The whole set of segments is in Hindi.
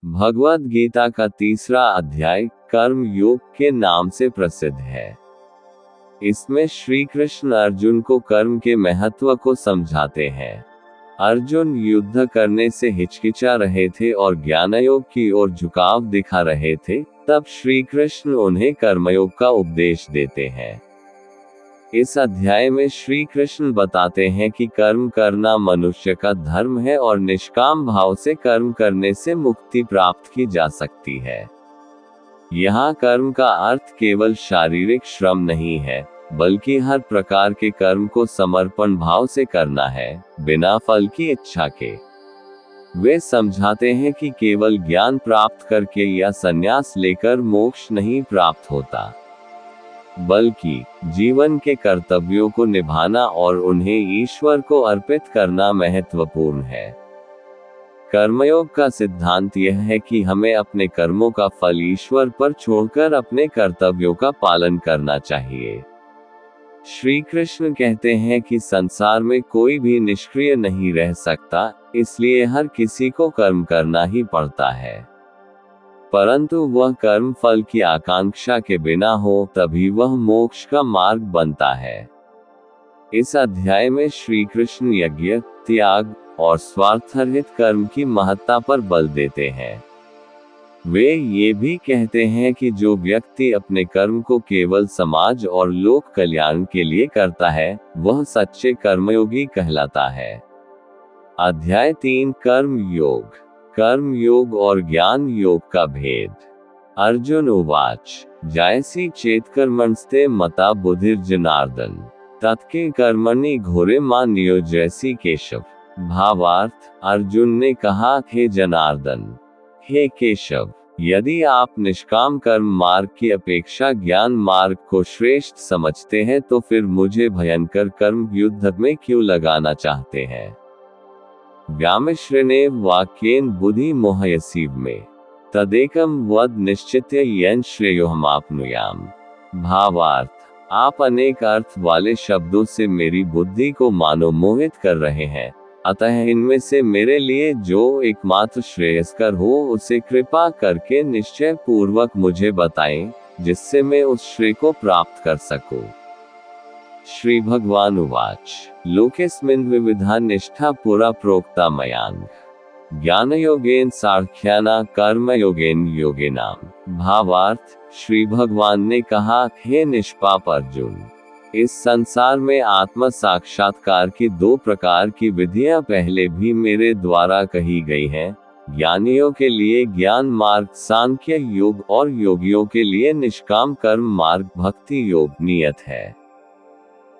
भगवद गीता का 3रा अध्याय कर्म योग के नाम से प्रसिद्ध है। इसमें श्री कृष्ण अर्जुन को कर्म के महत्व को समझाते हैं। अर्जुन युद्ध करने से हिचकिचा रहे थे और ज्ञानयोग की ओर झुकाव दिखा रहे थे, तब श्री कृष्ण उन्हें कर्मयोग का उपदेश देते हैं। इस अध्याय में श्री कृष्ण बताते हैं कि कर्म करना मनुष्य का धर्म है और निष्काम भाव से कर्म करने से मुक्ति प्राप्त की जा सकती है। यहाँ कर्म का अर्थ केवल शारीरिक श्रम नहीं है, बल्कि हर प्रकार के कर्म को समर्पण भाव से करना है, बिना फल की इच्छा के। वे समझाते हैं कि केवल ज्ञान प्राप्त करके या संन्यास लेकर मोक्ष नहीं प्राप्त होता, बल्कि जीवन के कर्तव्यों को निभाना और उन्हें ईश्वर को अर्पित करना महत्वपूर्ण है। कर्मयोग का सिद्धांत यह है कि हमें अपने कर्मों का फल ईश्वर पर छोड़कर अपने कर्तव्यों का पालन करना चाहिए। श्री कृष्ण कहते हैं कि संसार में कोई भी निष्क्रिय नहीं रह सकता, इसलिए हर किसी को कर्म करना ही पड़ता है, परंतु वह कर्म फल की आकांक्षा के बिना हो, तभी वह मोक्ष का मार्ग बनता है। इस अध्याय में श्री कृष्ण यज्ञ, त्याग और स्वार्थरहित कर्म की महत्ता पर बल देते हैं। वे ये भी कहते हैं कि जो व्यक्ति अपने कर्म को केवल समाज और लोक कल्याण के लिए करता है, वह सच्चे कर्मयोगी कहलाता है। अध्याय 3 कर्म योग, कर्म योग और ज्ञान योग का भेद। अर्जुन उवाच जायसी चेत्कर्मणस्ते मता बुद्धिर्जनार्दन तत्के कर्मणि घोरे मा नियोजयसी केशव। भावार्थ, अर्जुन ने कहा, हे जनार्दन, हे केशव, यदि आप निष्काम कर्म मार्ग की अपेक्षा ज्ञान मार्ग को श्रेष्ठ समझते हैं तो फिर मुझे भयंकर कर्म युद्ध में क्यों लगाना चाहते हैं। व्यामिश्रेणे वाक्येन बुद्धि मोहयसीव में तदेकम वद निश्चित्य येन श्रेयोहमाप्नुयाम। भावार्थ, आप अनेक अर्थ वाले शब्दों से मेरी बुद्धि को मानो मोहित कर रहे हैं, अतः इनमें से मेरे लिए जो एकमात्र श्रेयस्कर हो उसे कृपा करके निश्चय पूर्वक मुझे बताएं, जिससे मैं उस श्रेय को प्राप्त कर सकूं। श्री भगवान उवाच लोकेस्मिन् विविधा निष्ठा पुरा प्रोक्ता मयांग ज्ञानयोगेन साङ्ख्याना कर्मयोगेन योगिनाम। भावार्थ, श्री भगवान ने कहा, हे निष्पाप अर्जुन, इस संसार में आत्म साक्षात्कार की 2 प्रकार की विधियां पहले भी मेरे द्वारा कही गई हैं। ज्ञानियों के लिए ज्ञान मार्ग सांख्य योग और योगियों के लिए निष्काम कर्म मार्ग भक्ति योग नियत है।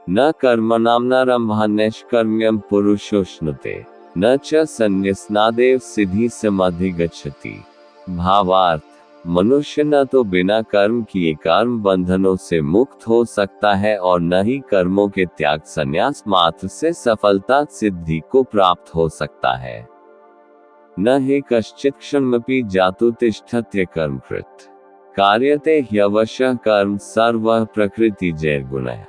न कर्मणामनारम्भान्यष्कर्म्यं पुरुषोष्णुते न च संन्यसनादेव सिद्धि समाधिगच्छति। भावार्थ, मनुष्य न तो बिना कर्म किए कर्म बंधनों से मुक्त हो सकता है और न ही कर्मों के त्याग संन्यास मात्र से सफलता सिद्धि को प्राप्त हो सकता है। न हि कश्चित् क्षणमपि जातु तिष्ठत्य कर्मकृत् कार्यते ह्यवशः कर्म सर्वः प्रकृतिजैर्गुणः।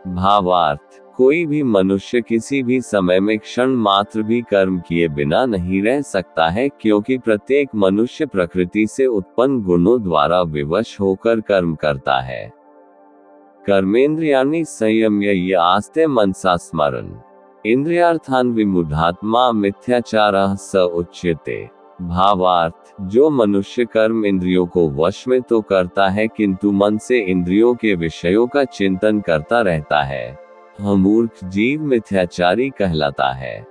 भावार्थ, कोई भी मनुष्य किसी भी समय में क्षण मात्र भी कर्म किए बिना नहीं रह सकता है, क्योंकि प्रत्येक मनुष्य प्रकृति से उत्पन्न गुणों द्वारा विवश होकर कर्म करता है। कर्मेंद्रियाणि संयम्य ये आस्ते मनसा स्मरन् इंद्रियार्थान् विमूढ़ात्मा मिथ्याचारः स उच्यते। भावार्थ, जो मनुष्य कर्म इंद्रियों को वश में तो करता है किंतु मन से इंद्रियों के विषयों का चिंतन करता रहता है, मूर्ख जीव मिथ्याचारी कहलाता है।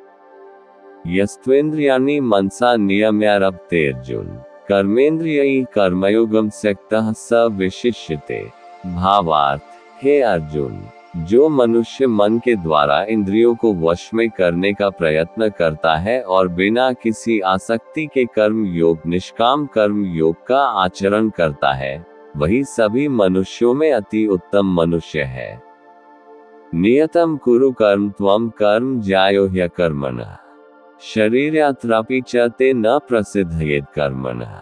यस्त्वेन्द्रियाणि मनसा नियम्यारभते अर्जुन कर्मेंद्रियैः कर्मयोगं त्यक्तः स विशिष्यते। भावार्थ, हे अर्जुन, जो मनुष्य मन के द्वारा इंद्रियों को वश में करने का प्रयत्न करता है और बिना किसी आसक्ति के कर्म योग निष्काम कर्म योग का आचरण करता है, वही सभी मनुष्यों में अति उत्तम मनुष्य है। नियतं कुरु कर्म त्वं कर्म ज्यायो ह्यकर्मणः शरीरयात्रापि च ते न प्रसिद्धयेत् कर्मणः।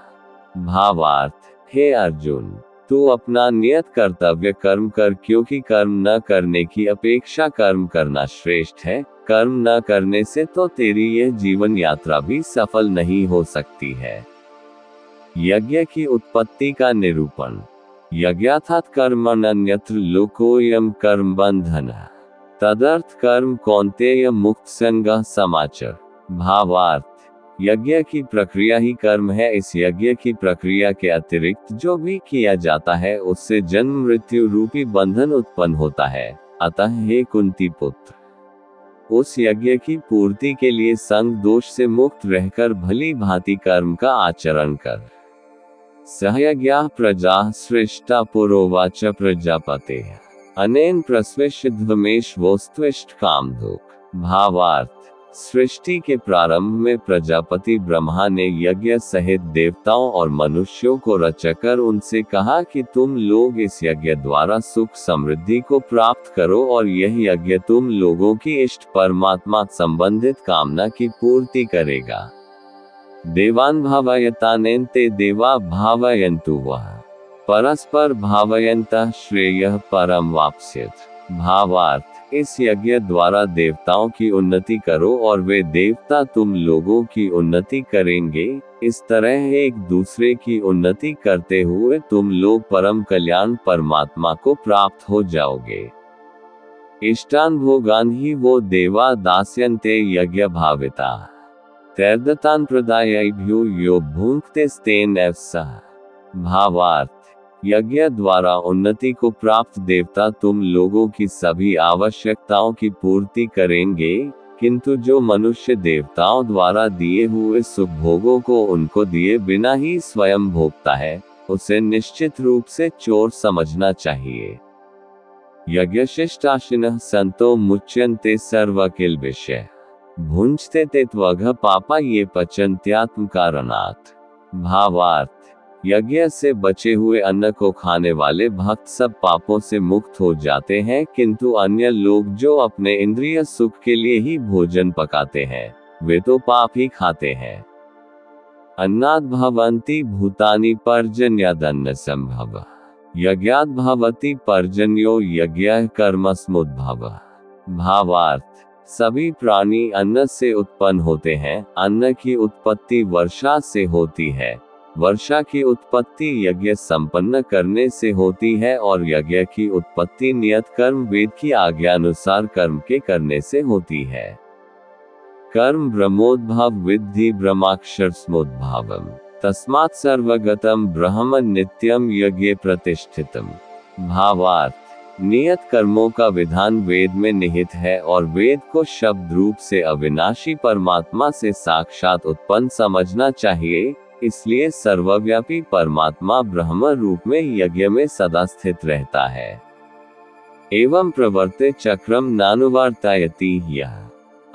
भावार्थ, हे अर्जुन, तू अपना नियत कर्तव्य कर्म कर, क्योंकि कर्म न करने की अपेक्षा कर्म करना श्रेष्ठ है। कर्म न करने से तो तेरी यह जीवन यात्रा भी सफल नहीं हो सकती है। यज्ञ की उत्पत्ति का निरूपण। यज्ञार्थात् कर्मण्यन्यत्र लोकोऽयं कर्म बंधनः तदर्थ कर्म कौन्तेय मुक्त संगः समाचर। भावार्थ, यज्ञ की प्रक्रिया ही कर्म है। इस यज्ञ की प्रक्रिया के अतिरिक्त जो भी किया जाता है उससे जन्म मृत्यु रूपी बंधन उत्पन्न होता है। अतः हे कुंती पुत्र, उस यज्ञ की पूर्ति के लिए संग दोष से मुक्त रहकर भली भांति कर्म का आचरण कर। सहयज्ञाः प्रजाः सृष्टा पुरोवाच प्रजापते अनेन प्रस्वेशिध्वमेश वोस्त्विष्ट कामधुक्। भावार्थ, सृष्टि के प्रारंभ में प्रजापति ब्रह्मा ने यज्ञ सहित देवताओं और मनुष्यों को रचकर उनसे कहा कि तुम लोग इस यज्ञ द्वारा सुख समृद्धि को प्राप्त करो और यह यज्ञ तुम लोगों की इष्ट परमात्मा संबंधित कामना की पूर्ति करेगा। देवान् भावयतानेन ते देवा भावयन्तु वः परस्पर भावयन्तः श्रेयः परम वाप्स्यथ। भावार्थ, इस यज्ञ द्वारा देवताओं की उन्नति करो और वे देवता तुम लोगों की उन्नति करेंगे। इस तरह एक दूसरे की उन्नति करते हुए तुम लोग परम कल्याण परमात्मा को प्राप्त हो जाओगे। इष्टान भोगान ही वो देवा दास्यन्ते यज्ञ भाविता तैर्दतान प्रदायैभ्यो यो भुङ्क्तेस्तेन एव सः। भावार्थ, यज्ञ द्वारा उन्नति को प्राप्त देवता तुम लोगों की सभी आवश्यकताओं की पूर्ति करेंगे, किंतु जो मनुष्य देवताओं द्वारा दिए हुए सुख भोगों को उनको दिए बिना ही स्वयं भोगता है, उसे निश्चित रूप से चोर समझना चाहिए। यज्ञशिष्टाशिनः संतो मुच्यन्ते सर्वकिल्बिषैः भुञ्जते ते त्वघ पापा ये पचन्त्यात्म कारणात्। भावार्थ, यज्ञ से बचे हुए अन्न को खाने वाले भक्त सब पापों से मुक्त हो जाते हैं, किंतु अन्य लोग जो अपने इंद्रिय सुख के लिए ही भोजन पकाते हैं वे तो पाप ही खाते हैं। अन्नाद् भवन्ति भूतानि पर्जन्यादन्न संभवः यज्ञाद् भवति पर्जन्यो यज्ञः कर्मसमुद्भवः। भावार्थ, सभी प्राणी अन्न से उत्पन्न होते हैं। अन्न की उत्पत्ति वर्षा से होती है, वर्षा की उत्पत्ति यज्ञ संपन्न करने से होती है और यज्ञ की उत्पत्ति नियत कर्म वेद की आज्ञानुसार कर्म के करने से होती है। कर्म ब्रह्मोद्भव विद्धि ब्रह्माक्षरस्मोद्भवम् तस्मात् सर्वगतम ब्रह्म नित्यम यज्ञे प्रतिष्ठितम्। भावार्थ, नियत कर्मों का विधान वेद में निहित है और वेद को शब्द रूप से अविनाशी परमात्मा से साक्षात उत्पन्न समझना चाहिए। इसलिए सर्वव्यापी परमात्मा ब्रह्म रूप में यज्ञ में सदा स्थित रहता है। एवं प्रवर्ते चक्रम नानुवर्तयति यः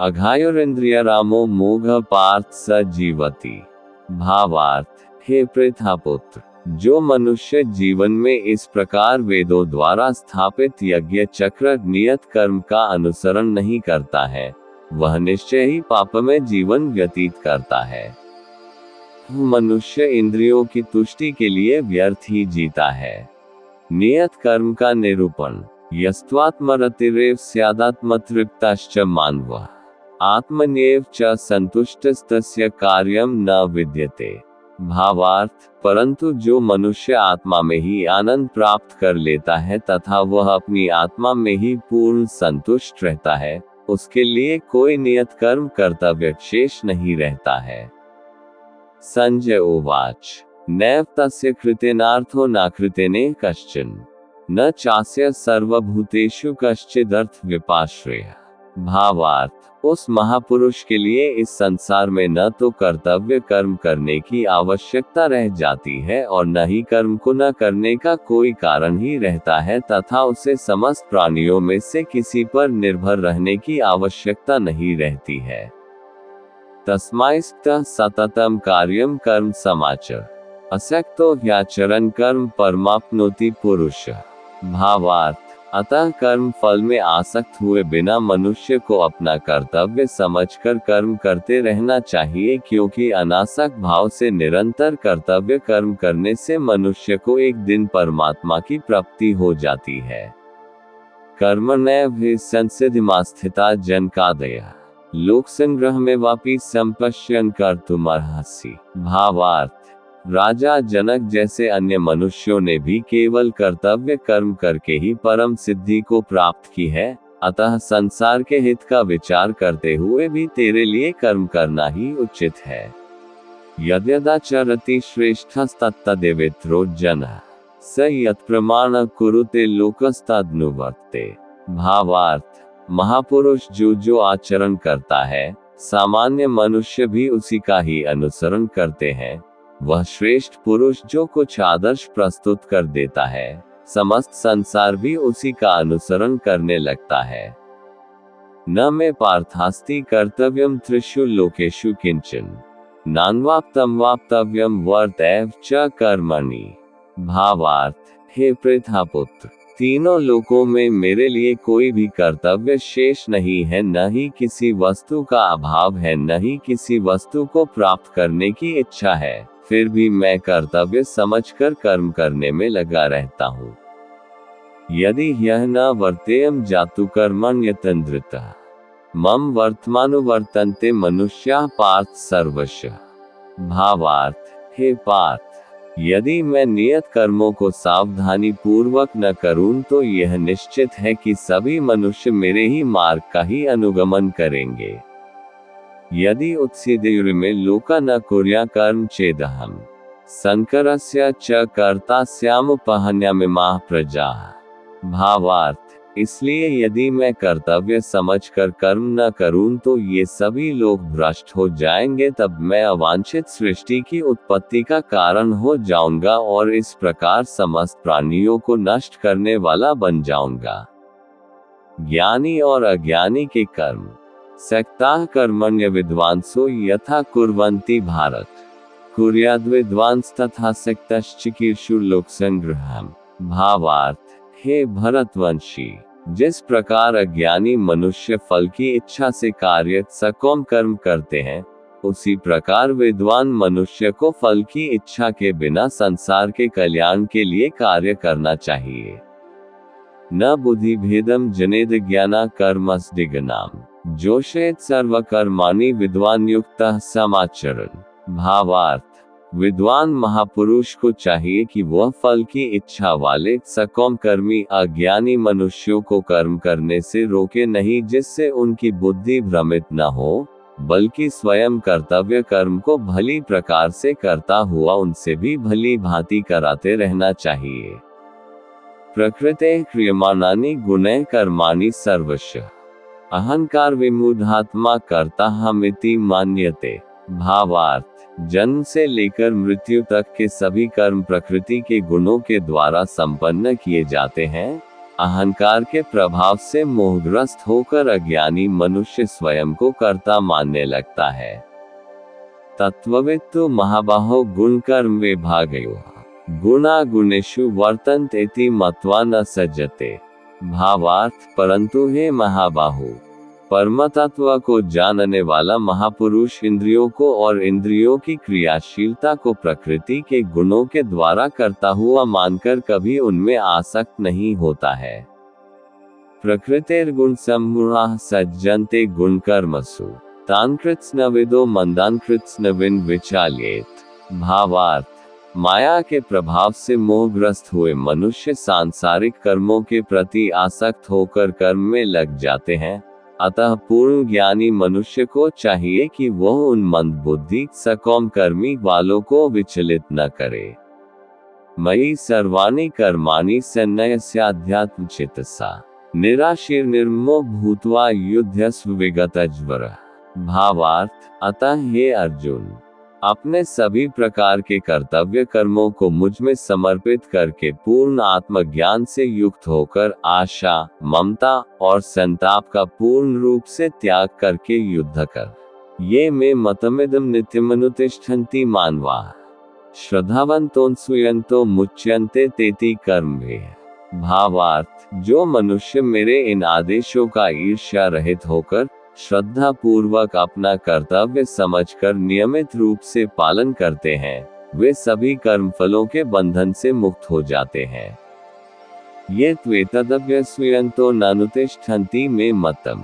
अघायुरिन्द्रिय रामो मोघ पार्थ स जीवति। भावार्थ, हे पृथापुत्र, जो मनुष्य जीवन में इस प्रकार वेदों द्वारा स्थापित यज्ञ चक्र नियत कर्म का अनुसरण नहीं करता है, वह निश्चय ही पाप में जीवन व्यतीत करता है। मनुष्य इंद्रियों की तुष्टि के लिए व्यर्थ ही जीता है। नियत कर्म का निरूपण। यस्त्वात्मरतिरेव स्यादात्मतृप्ताश्च मानवः आत्मन्येव च संतुष्टस्तस्य कार्यम न विद्यते। भावार्थ, परंतु जो मनुष्य आत्मा में ही आनंद प्राप्त कर लेता है तथा वह अपनी आत्मा में ही पूर्ण संतुष्ट रहता है, उसके लिए कोई नियत कर्म कर्तव्य शेष नहीं रहता है। संजय उवाच नैव तस्य कृतेनार्थो नाकृतेने कश्चन न चास्य सर्वभूतेषु कश्चिदर्थ विपाश्रयः। भावार्थ, उस महापुरुष के लिए इस संसार में न तो कर्तव्य कर्म करने की आवश्यकता रह जाती है और न ही कर्म को न करने का कोई कारण ही रहता है तथा उसे समस्त प्राणियों में से किसी पर निर्भर रहने की आवश्यकता नहीं रहती है। तस्मात्तः सततम कार्यम कर्म समाचर असक्तो ह्याचरन् कर्म परमाप्नोति पुरुषः। भावार्थ, अतः कर्म फल में आसक्त हुए बिना मनुष्य को अपना कर्तव्य समझकर कर्म करते रहना चाहिए, क्योंकि अनासक्त भाव से निरंतर कर्तव्य कर्म करने से मनुष्य को एक दिन परमात्मा की प्राप्ति हो जाती है। कर्मण्येव हि संसिद्धिमास्थिता जनकादयः लोक संग्रह में वापि संपश्यन् कर्तुमर्हसि। भावार्थ, राजा जनक जैसे अन्य मनुष्यों ने भी केवल कर्तव्य कर्म करके ही परम सिद्धि को प्राप्त की है, अतः संसार के हित का विचार करते हुए भी तेरे लिए कर्म करना ही उचित है। यद्यदाचरति श्रेष्ठस्तत्तदेवेत्रो जनः स यत्प्रमाण कुरुते लोकस्तदनुवर्तते। भावार्थ, महापुरुष जो जो आचरण करता है, सामान्य मनुष्य भी उसी का ही अनुसरण करते हैं। वह श्रेष्ठ पुरुष जो कुछ आदर्श प्रस्तुत कर देता है, समस्त संसार भी उसी का अनुसरण करने लगता है। न मे पार्थास्ति कर्तव्यम त्रिषु लोकेषु किंचन नान्वाप्तम वाप्तव्यम वर्त एव च कर्मणि। भावार्थ, हे पृथापुत्र, तीनों लोकों में मेरे लिए कोई भी कर्तव्य शेष नहीं है, न ही किसी वस्तु का अभाव है, न ही किसी वस्तु को प्राप्त करने की इच्छा है, फिर भी मैं कर्तव्य समझकर कर्म करने में लगा रहता हूँ। यदि यह न वर्तेयम जातु कर्मण्यतन्द्रितः मम वर्तमानुवर्तन्ते मनुष्याः पार्थ सर्वशः। भावार्थ, हे पार्थ, यदि मैं नियत कर्मों को सावधानी पूर्वक न करूं तो यह निश्चित है कि सभी मनुष्य मेरे ही मार्ग का ही अनुगमन करेंगे। यदि उत्सीदेयुर्मे लोका न कुर्या कर्म चेदहम संकरस्य च कर्ता स्यामुपहन्यामिमाः प्रजाः। भावार्थ, इसलिए यदि मैं कर्तव्य समझकर कर्म न करूं तो ये सभी लोग भ्रष्ट हो जाएंगे, तब मैं अवांछित सृष्टि की उत्पत्ति का कारण हो जाऊंगा और इस प्रकार समस्त प्राणियों को नष्ट करने वाला बन जाऊंगा। ज्ञानी और अज्ञानी के कर्म सक्ताः कर्मण्य विद्वांसो यथा कुर्वन्ति भारत कुर्याद् विद्वांस तथा सक्तश्चिकीर्षुर् लोकसंग्रहम्। भावार्थ, हे भरतवंशी, जिस प्रकार अज्ञानी मनुष्य फल की इच्छा से कार्य सकोम कर्म करते हैं, उसी प्रकार विद्वान मनुष्य को फल की इच्छा के बिना संसार के कल्याण के लिए कार्य करना चाहिए। न बुद्धि भेदम जनेद ज्ञाना कर्मसदिगनाम जोशेत सर्वकर्माणि विद्वान युक्तः समाचरण। भावार्थ, विद्वान महापुरुष को चाहिए कि वह फल की इच्छा वाले सकोम कर्मी अज्ञानी मनुष्यों को कर्म करने से रोके नहीं, जिससे उनकी बुद्धि भ्रमित न हो, बल्कि स्वयं कर्तव्य कर्म को भली प्रकार से करता हुआ उनसे भी भली भांति कराते रहना चाहिए। प्रकृते क्रियमाणानि गुणैः कर्माणि सर्वशः अहंकार विमूढ़ात्मा कर्ता हमिति मान्यते। भावार्थ, जन्म से लेकर मृत्यु तक के सभी कर्म प्रकृति के गुणों के द्वारा संपन्न किए जाते हैं। अहंकार के प्रभाव से मोहग्रस्त होकर अज्ञानी मनुष्य स्वयं को कर्ता मानने लगता है। तत्त्ववित्तु महाबाहो गुण कर्म विभागयोः गुणा गुणेषु वर्तन्ते इति मत्वा न सज्जते। भावार्थ, परंतु हे महाबाहु, परमतत्व को जानने वाला महापुरुष इंद्रियों को और इंद्रियों की क्रियाशीलता को प्रकृति के गुणों के द्वारा करता हुआ मानकर कभी उनमें आसक्त नहीं होता है। प्रकृतिर्गुण सम्मूढ़ाः सज्जन्ते गुण कर्मसु तान् कृत्स्नविदो मंदान् कृत्स्नविन् विचाल्येत। भावार्थ, माया के प्रभाव से मोहग्रस्त हुए मनुष्य सांसारिक कर्मों के प्रति आसक्त होकर कर्म में लग जाते हैं। अतः पूर्ण ज्ञानी मनुष्य को चाहिए कि वह उन मंदबुद्धि सकोम कर्मी वालों को विचलित न करे। मयि सर्वाणि कर्माणि सन्न्यस्याध्यात्मचेतसा निराशीर्निर्ममो भूत्वा युध्यस्व विगतज्वरः। भावार्थ, अतः हे अर्जुन, अपने सभी प्रकार के कर्तव्य कर्मों को मुझ में समर्पित करके पूर्ण आत्मज्ञान से युक्त होकर आशा, ममता और संताप का पूर्ण रूप से त्याग करके युद्ध कर। ये मे मतमिदं नित्यमनुतिष्ठन्ति मानवाः श्रद्धावन्तोऽनुसूयन्तो मुच्यन्ते तेति कर्मभिः। भावार्थ, जो मनुष्य मेरे इन आदेशों का ईर्ष्या रहित होकर श्रद्धा पूर्वक अपना कर्तव्य समझकर नियमित रूप से पालन करते हैं, वे सभी कर्मफलों के बंधन से मुक्त हो जाते हैं। ये त्वेतदभ्यसूयन्तो नानुतिष्ठन्ति मे मतम्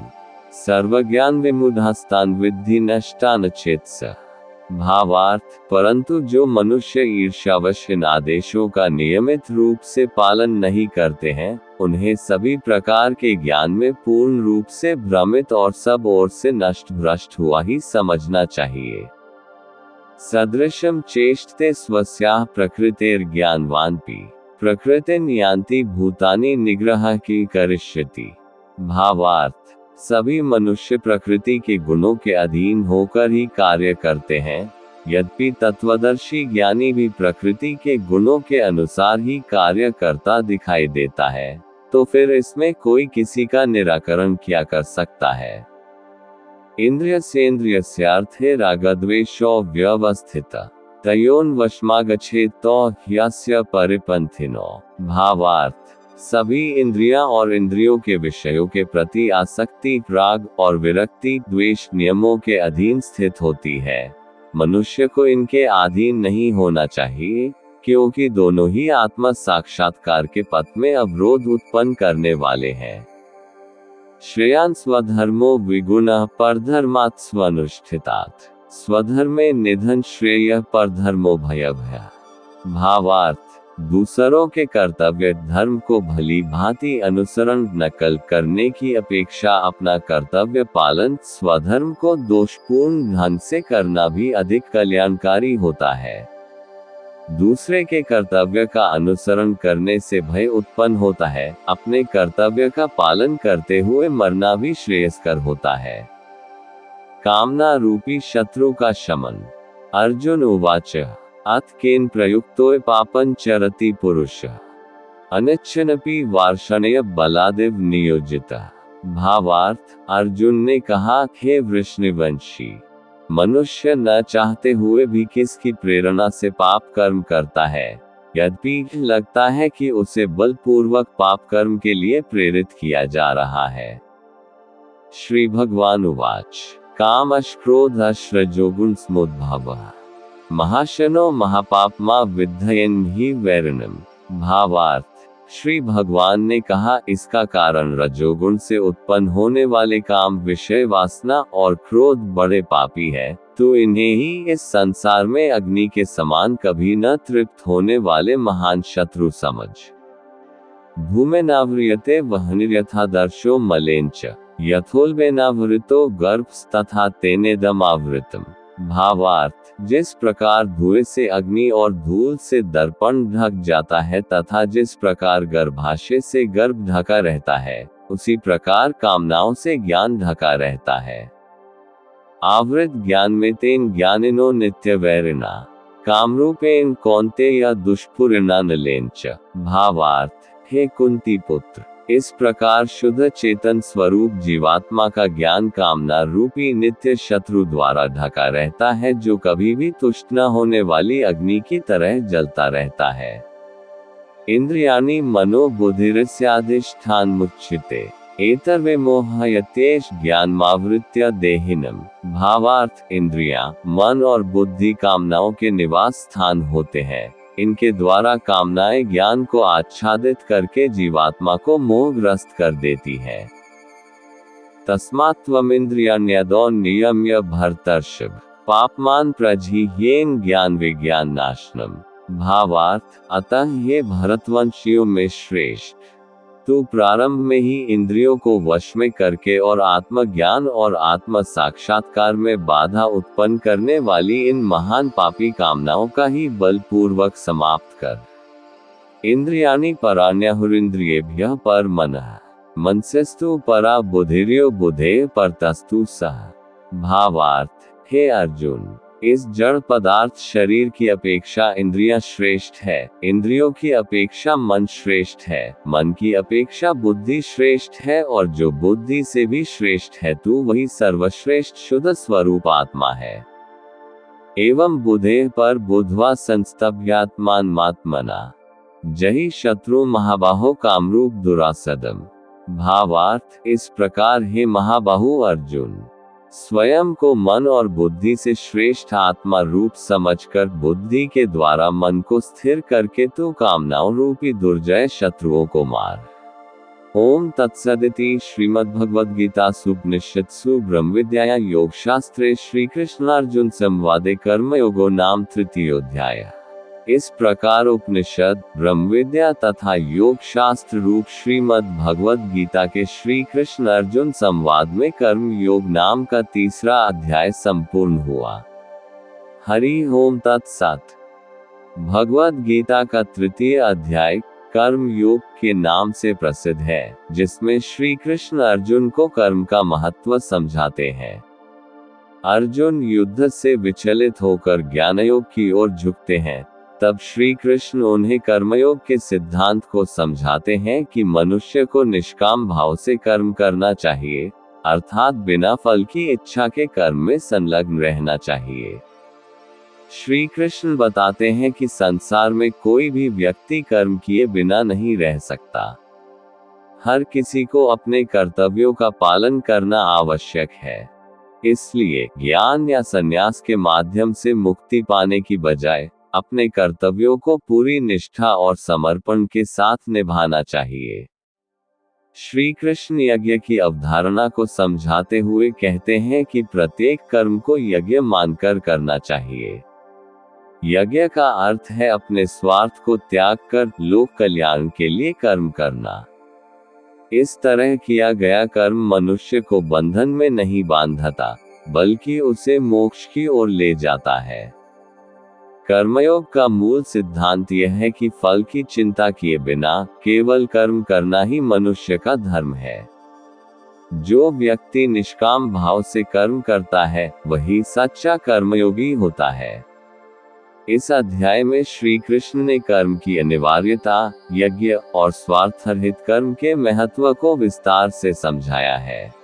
सर्वज्ञान विमूढ़ास्तान् विद्धि नष्टान् चेतसः। भावार्थ, परंतु जो मनुष्य ईर्ष्यावश इन आदेशों का नियमित रूप से पालन नहीं करते हैं, उन्हें सभी प्रकार के ज्ञान में पूर्ण रूप से भ्रमित और सब ओर से नष्ट भ्रष्ट हुआ ही समझना चाहिए। सदृशम चेष्टते स्वस्याः प्रकृतेर्ज्ञानवानपि प्रकृतिं यान्ति भूतानि निग्रह की करिष्यति। भावार्थ, सभी मनुष्य प्रकृति के गुणों के अधीन होकर ही कार्य करते हैं। यद्यपि तत्वदर्शी ज्ञानी भी प्रकृति के गुणों के अनुसार ही कार्य करता दिखाई देता है, तो फिर इसमें कोई किसी का निराकरण क्या कर सकता है। इन्द्रियस्येन्द्रियस्यार्थे रागद्वेषौ व्यवस्थितः तयोर्वशमागच्छेत् तो ह्यस्य परिपन्थिनो। भावार्थ, सभी इंद्रियां और इंद्रियों के विषयों के प्रति आसक्ति, राग और विरक्ति, द्वेष नियमों के अधीन स्थित होती है। मनुष्य को इनके अधीन नहीं होना चाहिए, क्योंकि दोनों ही आत्मा साक्षात्कार के पथ में अवरोध उत्पन्न करने वाले हैं। श्रेयान् स्वधर्मो विगुणः परधर्मात् स्वनुष्ठितात् स्वधर्मे निधन श्रेयः परधर्मो भयभयः। भावार्थ, दूसरों के कर्तव्य धर्म को भली भांति अनुसरण नकल करने की अपेक्षा अपना कर्तव्य पालन स्वधर्म को दोषपूर्ण ढंग से करना भी अधिक कल्याणकारी होता है। दूसरे के कर्तव्य का अनुसरण करने से भय उत्पन्न होता है, अपने कर्तव्य का पालन करते हुए मरना भी श्रेयस्कर होता है। कामना रूपी शत्रु का शमन। अर्जुन उवाच अथ केन प्रयुक्तोय पापं चरति पुरुषः अनिच्छन्नपि वार्ष्णेय बलादेव नियोजितः। भावार्थ, अर्जुन ने कहा, हे वृषणवंशी, मनुष्य न चाहते हुए भी किसकी प्रेरणा से पाप कर्म करता है, यद्यपि लगता है कि उसे बलपूर्वक पाप कर्म के लिए प्रेरित किया जा रहा है। श्री भगवान उवाच कामश् क्रोधश् रजोगुण समुद्भवः महाशनो महापापमा विद्धयन् हि वैरिणम्। भावार्थ, श्री भगवान ने कहा, इसका कारण रजोगुण से उत्पन्न होने वाले काम, विषय वासना और क्रोध बड़े पापी है, तो इन्हें ही इस संसार में अग्नि के समान कभी न तृप्त होने वाले महान शत्रु समझ। भूमेनाव्रियते वह्निर्यथादर्शो मलेनच यथोल्बेनावृतो गर्भस्तथा तेनेदमावृतम्। भावार्थ, जिस प्रकार धुएं से अग्नि और धूल से दर्पण ढक जाता है तथा जिस प्रकार गर्भाशय से गर्भ ढका रहता है, उसी प्रकार कामनाओं से ज्ञान ढका रहता है। आवृत ज्ञान में तेन ज्ञानिनो नित्य वैरिणा कामरूपेण कौन्तेय दुष्पूरिणा नलेनच। भावार्थ, हे कुंती पुत्र, इस प्रकार शुद्ध चेतन स्वरूप जीवात्मा का ज्ञान कामना रूपी नित्य शत्रु द्वारा ढका रहता है, जो कभी भी तुष्ट न होने वाली अग्नि की तरह जलता रहता है। इंद्रियाणि मनो बुद्धिरस्याधिष्ठान मुच्यते एतर्विमोहयत्येष ज्ञानमावृत्य देहिनम्। भावार्थ, इंद्रियां, मन और बुद्धि कामनाओं के निवास स्थान होते हैं। इनके द्वारा कामनाएं ज्ञान को आच्छादित करके जीवात्मा को मोहग्रस्त कर देती है। तस्मात् त्वमिन्द्रियाण्यदो नियम्य भर्तर्षभ पापमान प्रजिह्येन ज्ञान विज्ञान नाशनम। भावार्थ, अतः ये भरतवंशियों में श्रेष्ठ, तू प्रारंभ में ही इंद्रियों को वश में करके और आत्मज्ञान और आत्म साक्षात्कार में बाधा उत्पन्न करने वाली इन महान पापी कामनाओं का ही बलपूर्वक समाप्त कर। इंद्रियाणि पराण्यहुरिन्द्रियेभ्यः परमनः मनसस्तु परा बुद्धिर्यो बुद्धेः परतस्तु सः। भावार्थ, हे अर्जुन, इस जड़ पदार्थ शरीर की अपेक्षा इंद्रियां श्रेष्ठ है, इंद्रियों की अपेक्षा मन श्रेष्ठ है, मन की अपेक्षा बुद्धि श्रेष्ठ है, और जो बुद्धि से भी श्रेष्ठ है, तू वही सर्वश्रेष्ठ शुद्ध स्वरूप आत्मा है। एवं बुद्धेः पर बुद्ध्वा संस्तभ्यात्मानमात्मना जहि शत्रु महाबाहो कामरूप दुरासदम्। भावार्थ, इस प्रकार हे महाबाहु अर्जुन, स्वयं को मन और बुद्धि से श्रेष्ठ आत्मा रूप समझकर बुद्धि के द्वारा मन को स्थिर करके तो कामनाओं रूपी दुर्जय शत्रुओं को मार। ओम तत्सदिति श्रीमद्भगवद्गीतासु उपनिषत्सु ब्रह्मविद्यायां योगशास्त्रे श्रीकृष्णार्जुन संवादे कर्मयोगो नाम तृतीयोऽध्यायः। इस प्रकार उपनिषद, ब्रह्मविद्या तथा योग शास्त्र रूप श्रीमद् भगवद गीता के श्री कृष्ण अर्जुन संवाद में कर्म योग नाम का तीसरा अध्याय संपूर्ण हुआ। हरि ओम तत्सत। भगवद गीता का तृतीय अध्याय कर्म योग के नाम से प्रसिद्ध है, जिसमें श्री कृष्ण अर्जुन को कर्म का महत्व समझाते हैं। अर्जुन युद्ध से विचलित होकर ज्ञानयोग की ओर झुकते हैं, तब श्री कृष्ण उन्हें कर्मयोग के सिद्धांत को समझाते हैं कि मनुष्य को निष्काम भाव से कर्म करना चाहिए, अर्थात बिना फल की इच्छा के कर्म में संलग्न रहना चाहिए। श्री कृष्ण बताते हैं कि संसार में कोई भी व्यक्ति कर्म किए बिना नहीं रह सकता। हर किसी को अपने कर्तव्यों का पालन करना आवश्यक है। इसलिए ज्ञान या संन्यास के माध्यम से मुक्ति पाने की बजाय अपने कर्तव्यों को पूरी निष्ठा और समर्पण के साथ निभाना चाहिए। श्री कृष्ण यज्ञ की अवधारणा को समझाते हुए कहते हैं कि प्रत्येक कर्म को यज्ञ मानकर करना चाहिए। यज्ञ का अर्थ है अपने स्वार्थ को त्याग कर लोक कल्याण के लिए कर्म करना। इस तरह किया गया कर्म मनुष्य को बंधन में नहीं बांधता, बल्कि उसे मोक्ष की ओर ले जाता है। कर्मयोग का मूल सिद्धांत यह है कि फल की चिंता किए बिना केवल कर्म करना ही मनुष्य का धर्म है। जो व्यक्ति निष्काम भाव से कर्म करता है, वही सच्चा कर्मयोगी होता है। इस अध्याय में श्री कृष्ण ने कर्म की अनिवार्यता, यज्ञ और स्वार्थरहित कर्म के महत्व को विस्तार से समझाया है।